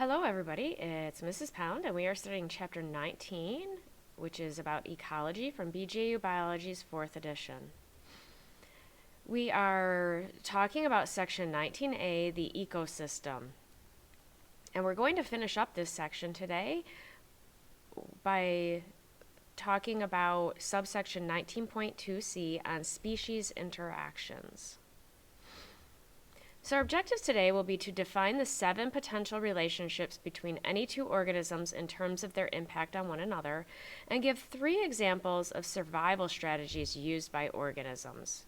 Hello, everybody. It's Mrs. Pound, and we are studying Chapter 19, which is about ecology from BGU Biology's 4th edition. We are talking about Section 19A, the ecosystem. And we're going to finish up this section today by talking about subsection 19.2c on species interactions. So our objectives today will be to define the 7 potential relationships between any 2 organisms in terms of their impact on one another, and give 3 examples of survival strategies used by organisms.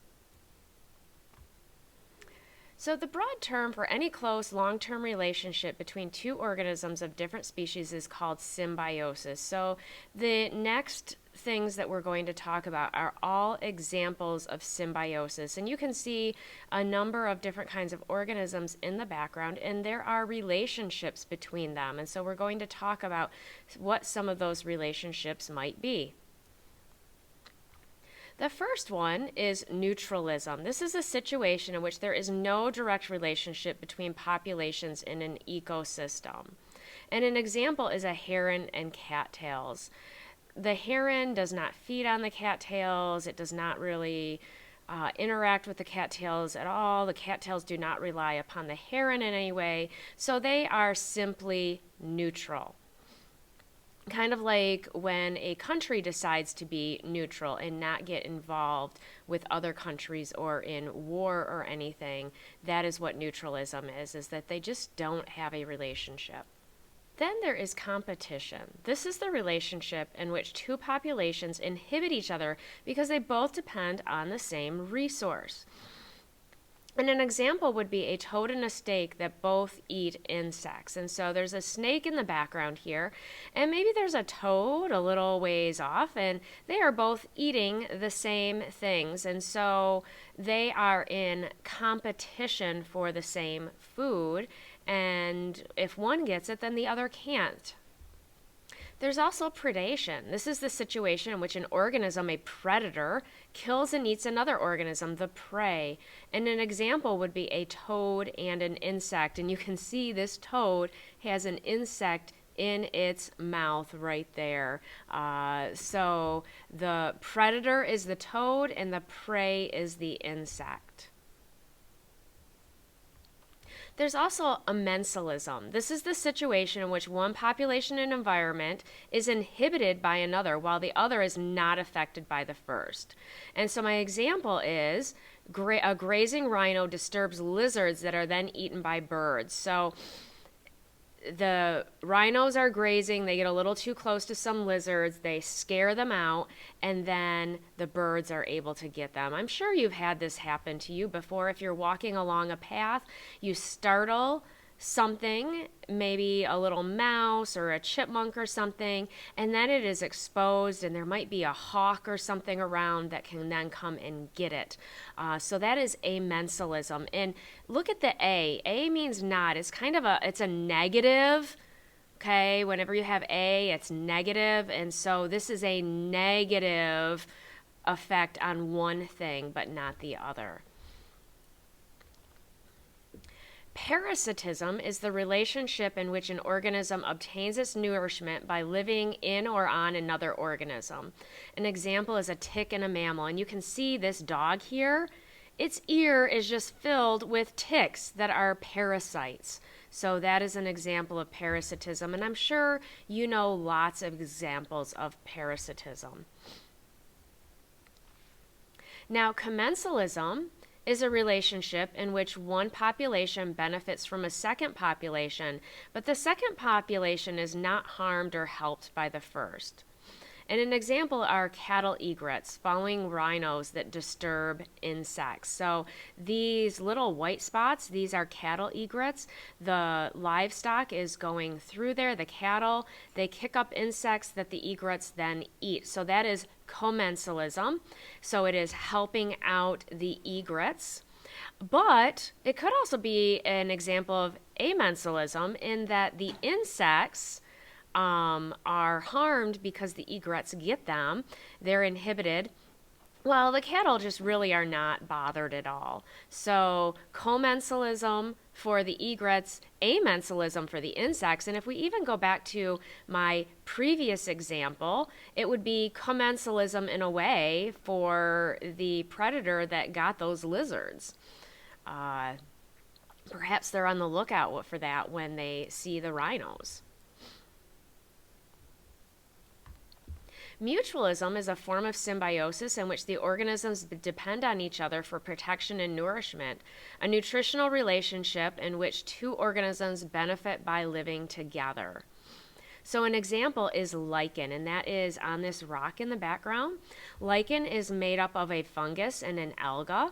So the broad term for any close long-term relationship between 2 organisms of different species is called symbiosis. So the next things that we're going to talk about are all examples of symbiosis. And you can see a number of different kinds of organisms in the background, and there are relationships between them. And so we're going to talk about what some of those relationships might be. The first one is neutralism. This is a situation in which there is no direct relationship between populations in an ecosystem. And an example is a heron and cattails. The heron does not feed on the cattails. It does not really interact with the cattails at all. The cattails do not rely upon the heron in any way. So they are simply neutral. Kind of like when a country decides to be neutral and not get involved with other countries or in war or anything. That is what neutralism is that they just don't have a relationship. Then there is competition. This is the relationship in which 2 populations inhibit each other because they both depend on the same resource. And an example would be a toad and a snake that both eat insects. And so there's a snake in the background here, and maybe there's a toad a little ways off, and they are both eating the same things. And so they are in competition for the same food, and if one gets it, then the other can't. There's also predation. This is the situation in which an organism, a predator, kills and eats another organism, the prey. And an example would be a toad and an insect. And you can see this toad has an insect in its mouth right there. So the predator is the toad and the prey is the insect. There's also amensalism. This is the situation in which one population and environment is inhibited by another while the other is not affected by the first. And so my example is a grazing rhino disturbs lizards that are then eaten by birds. So the rhinos are grazing, they get a little too close to some lizards, they scare them out, and then the birds are able to get them. I'm sure you've had this happen to you before. If you're walking along a path, you startle something, maybe a little mouse or a chipmunk or something, and then it is exposed and there might be a hawk or something around that can then come and get it. So that is amensalism. And look at the A. A means not. It's kind of it's a negative. Okay, whenever you have A, it's negative, and so this is a negative effect on one thing but not the other. Parasitism is the relationship in which an organism obtains its nourishment by living in or on another organism. An example is a tick in a mammal, and you can see this dog here. Its ear is just filled with ticks that are parasites. So that is an example of parasitism, and I'm sure you know lots of examples of parasitism. Now, commensalism is a relationship in which one population benefits from a second population, but the second population is not harmed or helped by the first. And an example are cattle egrets following rhinos that disturb insects. So these little white spots, these are cattle egrets. The livestock is going through there, the cattle, they kick up insects that the egrets then eat. So that is commensalism. So it is helping out the egrets. But it could also be an example of amensalism in that the insects are harmed because the egrets get them. They're inhibited Well, the cattle just really are not bothered at all. So, commensalism for the egrets, amensalism for the insects. And if we even go back to my previous example, it would be commensalism in a way for the predator that got those lizards. Uh, Perhaps they're on the lookout for that when they see the rhinos. Mutualism is a form of symbiosis in which the organisms depend on each other for protection and nourishment, a nutritional relationship in which two organisms benefit by living together. So, an example is lichen, and that is on this rock in the background. Lichen is made up of a fungus and an alga.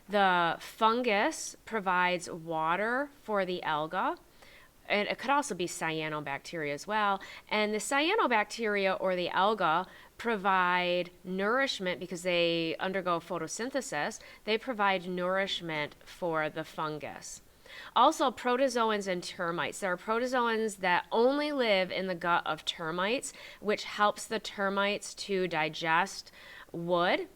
The fungus provides water for the alga, and it could also be cyanobacteria as well. And the cyanobacteria or the alga provide nourishment because they undergo photosynthesis. They provide nourishment for the fungus. Also, protozoans and termites. There are protozoans that only live in the gut of termites, which helps the termites to digest wood,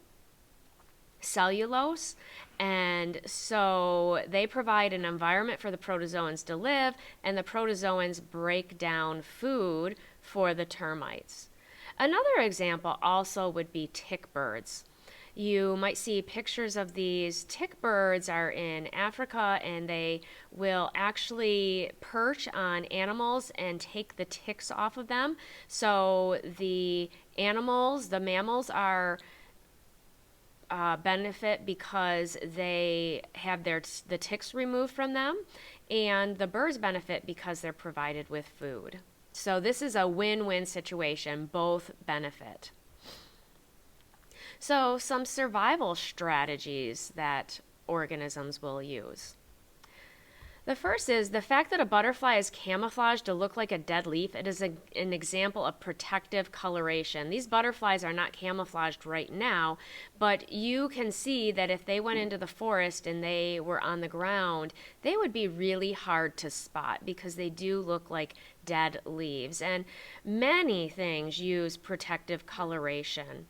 cellulose, and so they provide an environment for the protozoans to live, and the protozoans break down food for the termites. Another example also would be tick birds. You might see pictures of these. Tick birds are in Africa, and they will actually perch on animals and take the ticks off of them. So the animals, the mammals, are benefit because they have the ticks removed from them, and the birds benefit because they're provided with food. So this is a win-win situation. Both benefit. So some survival strategies that organisms will use. The first is the fact that a butterfly is camouflaged to look like a dead leaf. It is an example of protective coloration. These butterflies are not camouflaged right now, but you can see that if they went into the forest and they were on the ground, they would be really hard to spot because they do look like dead leaves. And many things use protective coloration.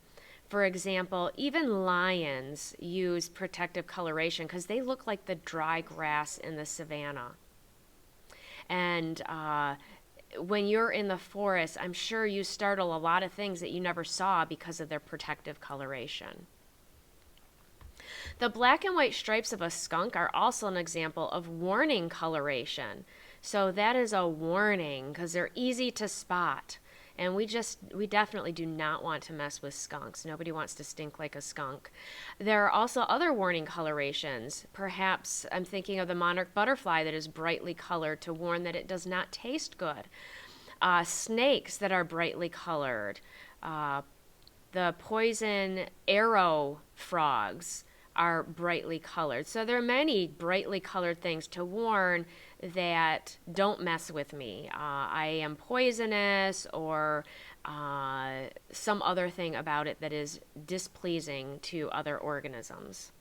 For example, even lions use protective coloration because they look like the dry grass in the savanna. And when you're in the forest, I'm sure you startle a lot of things that you never saw because of their protective coloration. The black and white stripes of a skunk are also an example of warning coloration. So that is a warning because they're easy to spot. And we definitely do not want to mess with skunks. Nobody wants to stink like a skunk. There are also other warning colorations. Perhaps I'm thinking of the monarch butterfly that is brightly colored to warn that it does not taste good. Snakes that are brightly colored. The poison arrow frogs are brightly colored. So there are many brightly colored things to warn that don't mess with me. I am poisonous, or some other thing about it that is displeasing to other organisms.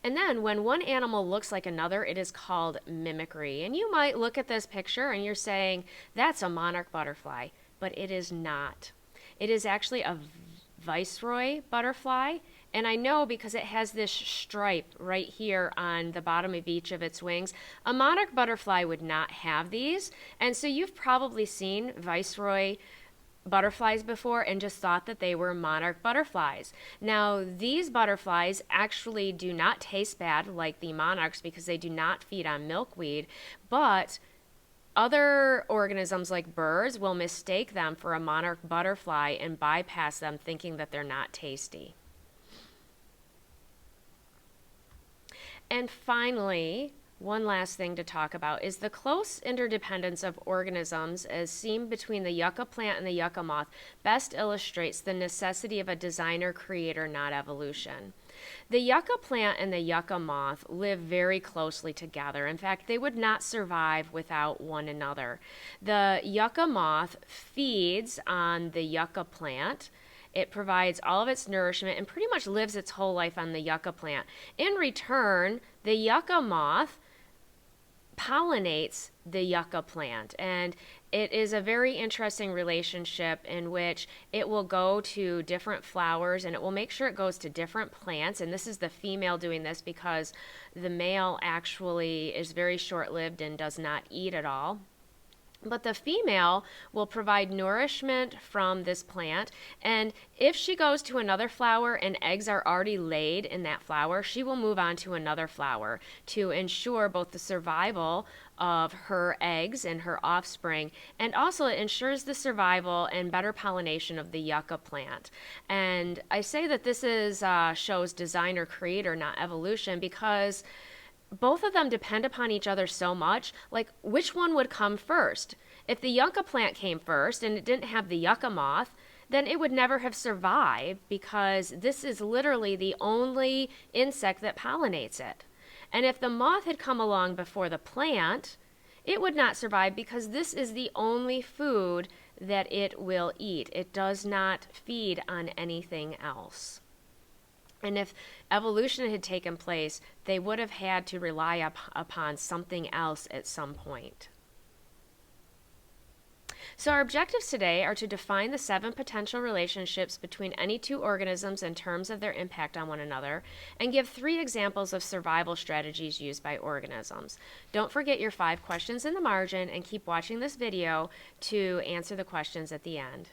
And then when one animal looks like another, it is called mimicry. And you might look at this picture and you're saying, that's a monarch butterfly, but it is not. It is actually a viceroy butterfly. And I know because it has this stripe right here on the bottom of each of its wings. A monarch butterfly would not have these. And so you've probably seen viceroy butterflies before and just thought that they were monarch butterflies. Now, these butterflies actually do not taste bad like the monarchs because they do not feed on milkweed, but other organisms like birds will mistake them for a monarch butterfly and bypass them thinking that they're not tasty. And finally, one last thing to talk about is the close interdependence of organisms as seen between the yucca plant and the yucca moth best illustrates the necessity of a designer creator, not evolution. The yucca plant and the yucca moth live very closely together. In fact, they would not survive without one another. The yucca moth feeds on the yucca plant. It provides all of its nourishment and pretty much lives its whole life on the yucca plant. In return, the yucca moth pollinates the yucca plant. And it is a very interesting relationship in which it will go to different flowers and it will make sure it goes to different plants. And this is the female doing this because the male actually is very short-lived and does not eat at all. But the female will provide nourishment from this plant, and if she goes to another flower and eggs are already laid in that flower, she will move on to another flower to ensure both the survival of her eggs and her offspring, and also it ensures the survival and better pollination of the yucca plant. And I say that this is shows design or creator, not evolution, because both of them depend upon each other so much. Like, which one would come first? If the yucca plant came first and it didn't have the yucca moth, then it would never have survived, because this is literally the only insect that pollinates it. And if the moth had come along before the plant, it would not survive because this is the only food that it will eat. It does not feed on anything else. And if evolution had taken place, they would have had to rely upon something else at some point. So our objectives today are to define the 7 potential relationships between any 2 organisms in terms of their impact on one another, and give 3 examples of survival strategies used by organisms. Don't forget your 5 questions in the margin, and keep watching this video to answer the questions at the end.